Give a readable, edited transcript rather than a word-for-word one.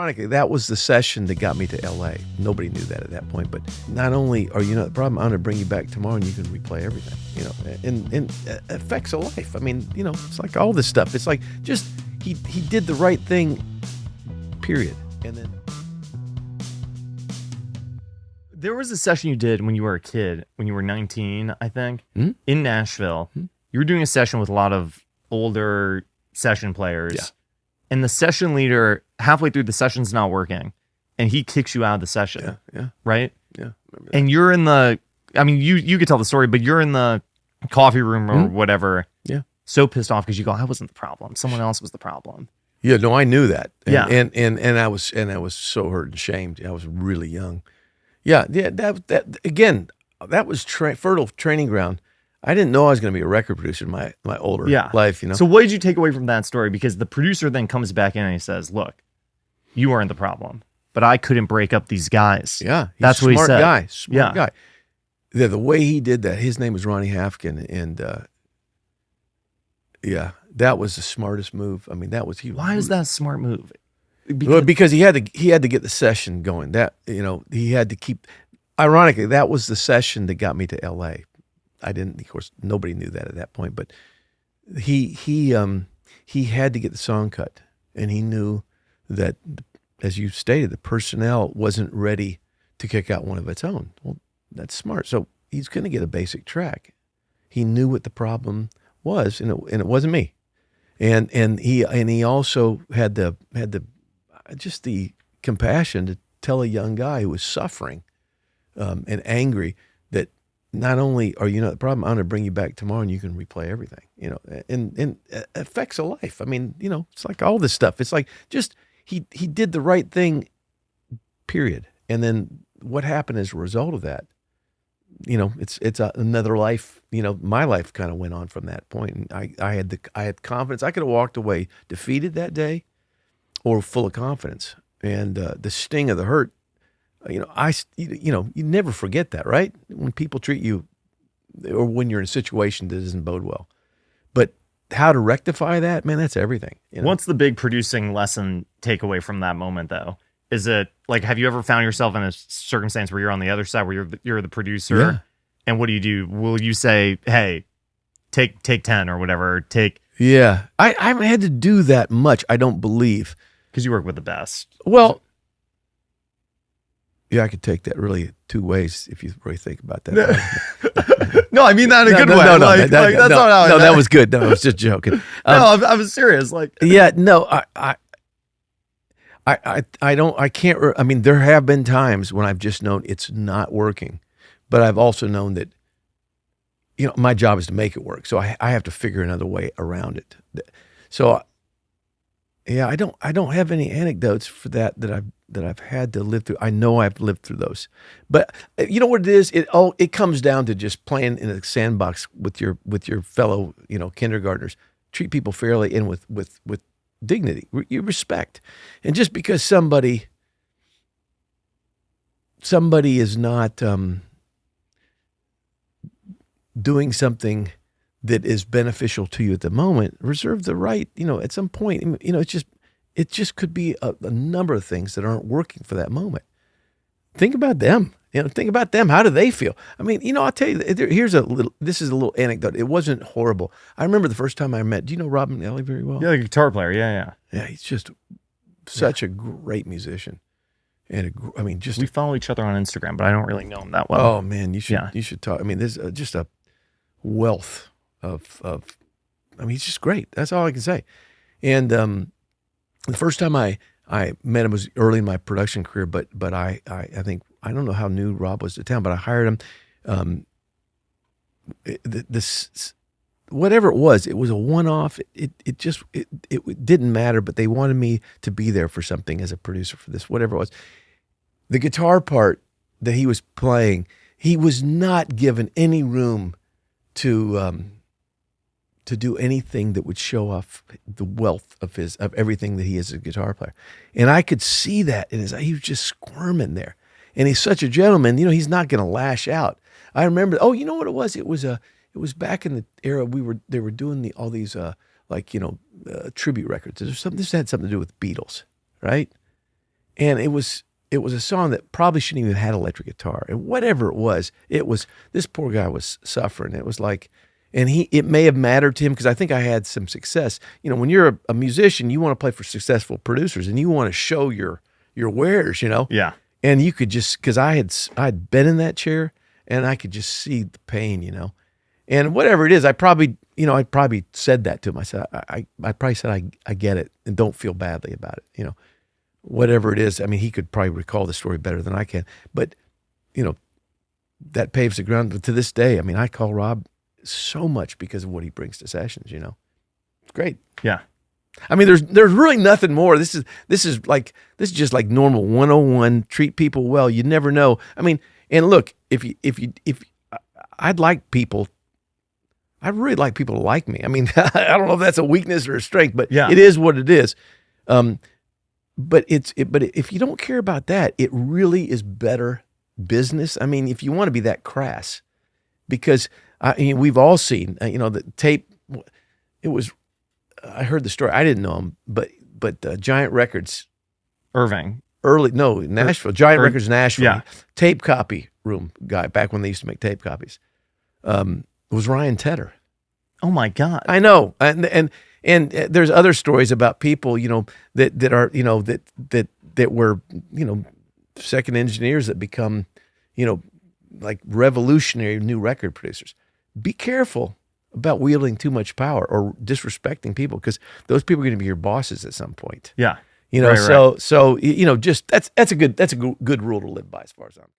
Ironically, that was the session that got me to LA. Nobody knew that at that point, but not only are you not the problem, I'm going to bring you back tomorrow and you can replay everything, and effects of life. I mean, it's like all this stuff. It's like just, he did the right thing, period. And then there was a session you did when you were a kid, when you were 19, I think, in Nashville. You were doing a session with a lot of older session players. Yeah. And the session leader, halfway through the session's not working, and he kicks you out of the session. Yeah. Right? Yeah. And you're in the, I mean, you could tell the story, but you're in the coffee room or whatever. Yeah. So pissed off because you go, I wasn't the problem. Someone else was the problem. Yeah, no, I knew that. And, Yeah. And I was so hurt and shamed. I was really young. Yeah. That again, that was fertile training ground. I didn't know I was going to be a record producer in my older life, So what did you take away from that story? Because the producer then comes back in and he says, look, you weren't the problem, but I couldn't break up these guys. Yeah. That's what he said. Smart guy. The way he did that, his name was Ronnie Hafkin, and that was the smartest move. I mean, that was huge. Why is that a smart move? Because he had to get the session going. That, he had to keep. Ironically, that was the session that got me to LA. I didn't, of course, nobody knew that at that point, but he had to get the song cut, and he knew that, as you stated, the personnel wasn't ready to kick out one of its own. Well, that's smart. So he's going to get a basic track. He knew what the problem was, and it wasn't me. And he also had the compassion to tell a young guy who was suffering and angry that, not only are you not the problem, I'm going to bring you back tomorrow and you can replay everything, and effects of life. I mean, it's like all this stuff. It's like just, he did the right thing, period. And then what happened as a result of that, it's another life, my life kind of went on from that point. And I had confidence. I could have walked away defeated that day or full of confidence. And the sting of the hurt, you never forget that, right? When people treat you, or when you're in a situation that doesn't bode well. But how to rectify that, man, that's everything. What's the big producing lesson takeaway from that moment, though? Is it like, have you ever found yourself in a circumstance where you're on the other side, where you're the producer? Yeah. And what do? Will you say, hey, take 10 or whatever? Yeah. I haven't had to do that much, I don't believe. Because you work with the best. Well, yeah, I could take that really two ways if you really think about that. No, I mean that in a good way. No, that's not how no, that was good. No, I was just joking. I was serious. Yeah, no, I can't. I mean, there have been times when I've just known it's not working, but I've also known that, my job is to make it work. So I have to figure another way around it. So, yeah, I don't have any anecdotes for that I've had to live through. I know I've lived through those, but you know what it is? It comes down to just playing in a sandbox with your fellow, kindergartners. Treat people fairly and with dignity, you respect. And just because somebody is not doing something that is beneficial to you at the moment, reserve the right, at some point, it just could be a number of things that aren't working for that moment. Think about them. Think about them. How do they feel? I mean, I'll tell you, this is a little anecdote. It wasn't horrible. I remember the first time I met, do you know Robin Ellie very well? Yeah, the guitar player. Yeah. Yeah, he's just such a great musician. And we follow each other on Instagram, but I don't really know him that well. Oh man, you should talk. I mean, there's just a wealth of he's just great. That's all I can say. And the first time I met him was early in my production career, but I think, I don't know how new Rob was to town, but I hired him. Whatever it was a one-off. It didn't matter, but they wanted me to be there for something as a producer for this, whatever it was. The guitar part that he was playing, he was not given any room to do anything that would show off the wealth of everything that he is as a guitar player. And I could see that in his eye. He was just squirming there. And he's such a gentleman, he's not going to lash out. I remember, you know what it was? It was back in the era they were doing all these tribute records. This had something to do with Beatles, right? And it was a song that probably shouldn't even have had electric guitar. And whatever it was, this poor guy was suffering. It was like, and it may have mattered to him because I think I had some success. You know, when you're a musician, you want to play for successful producers and you want to show your wares, you know? Yeah. And you could just, because I'd been in that chair and I could just see the pain, you know? And whatever it is, I probably said that to him. I said, I probably said, I get it and don't feel badly about it, you know? Whatever it is, I mean, he could probably recall the story better than I can. But, you know, that paves the ground. But to this day, I mean, I call Rob so much because of what he brings to sessions, you know? It's great. Yeah. I mean, there's really nothing more. This is just like normal 101, treat people well. You never know. I mean, and look, if I'd really like people to like me. I mean, I don't know if that's a weakness or a strength, but yeah. It is what it is. But if you don't care about that, it really is better business. I mean, if you want to be that crass, because we've all seen, you know, the tape. It was, I heard the story. I didn't know him, but Giant Records, Nashville, Giant Records, Nashville, yeah. tape copy room guy back when they used to make tape copies. Was Ryan Tedder. Oh my God! I know, and there's other stories about people, you know, that are, you know, that were, you know, second engineers that become, you know, like revolutionary new record producers. Be careful about wielding too much power or disrespecting people, because those people are going to be your bosses at some point. Yeah, you know. Right. So you know, just that's a good rule to live by as far as I'm.